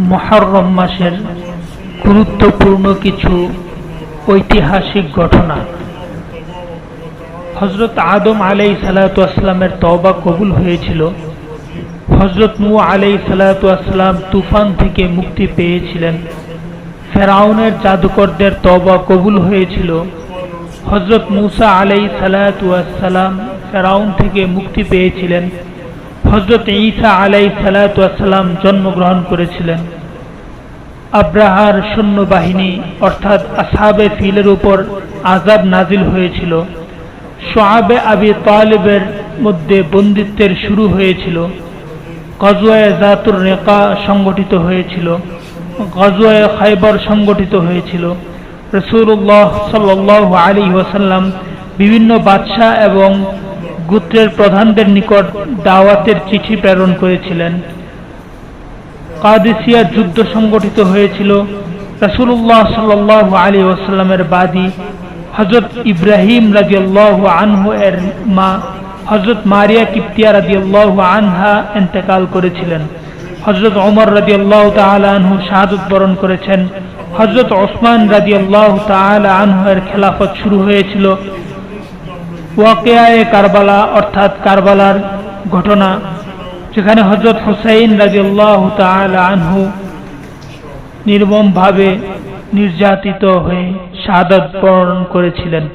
মুহররম মাসের গুরুত্বপূর্ণ কিছু ঐতিহাসিক ঘটনা। হযরত আদম আলাইহিস সালাতু ওয়াসসালামের তওবা কবুল হয়েছিল। হযরত নূহ আলাইহিস সালাতু ওয়াসসালাম তুফান থেকে মুক্তি পেয়েছিলেন। ফেরাউনের জাদুকরদের তওবা কবুল হয়েছিল। হযরত মূসা আলাইহিস সালাতু ওয়াসসালাম ফেরাউন থেকে মুক্তি পেয়েছিলেন। হযরত ঈসা আলাইহিস সালাতু ওয়াসসালাম জন্মগ্রহণ করেছিলেন। আব্রাহার সৈন্যবাহিনী অর্থাৎ আসহাবে ফিলের উপর আযাব নাজিল হয়েছিল। শুআবে আবি তালিবের মধ্যে বন্দিত্বের শুরু হয়েছিল। গজওয়ায়ে যাতুর রিকা সংগঠিত হয়েছিল। গজওয়ায়ে খায়বার সংগঠিত হয়েছিল। রাসূলুল্লাহ সাল্লাল্লাহু আলাইহি ওয়াসাল্লাম বিভিন্ন বাদশা এবং গোত্রের প্রধানদের নিকট দাওয়াতের চিঠি প্রেরণ করেছিলেন। কাদেসিয়া যুদ্ধ সংগঠিত হয়েছিল। রাসূলুল্লাহ সাল্লাল্লাহু আলাইহি ওয়াসাল্লামের বাদী হযরত ইব্রাহিম রাদিয়াল্লাহু আনহু এর মা হযরত মারিয়া কিপ্তিয়া রাদিয়াল্লাহু আনহা ইন্তেকাল করেছিলেন। হযরত ওমর রাদিয়াল্লাহু তাআলা আনহু শাহাদাত বরণ করেছেন। হযরত ওসমান রাদিয়াল্লাহু তাআলা আনহু এর খেলাফত শুরু হয়েছিল। ওয়াকিয়ায়ে কারবালা অর্থাৎ কারবালার ঘটনা, যেখানে হযরত হুসাইন রাদিয়াল্লাহু তাআলা আনহু নির্মমভাবে নির্যাতিত হয়ে শাহাদাত বরণ করেছিলেন।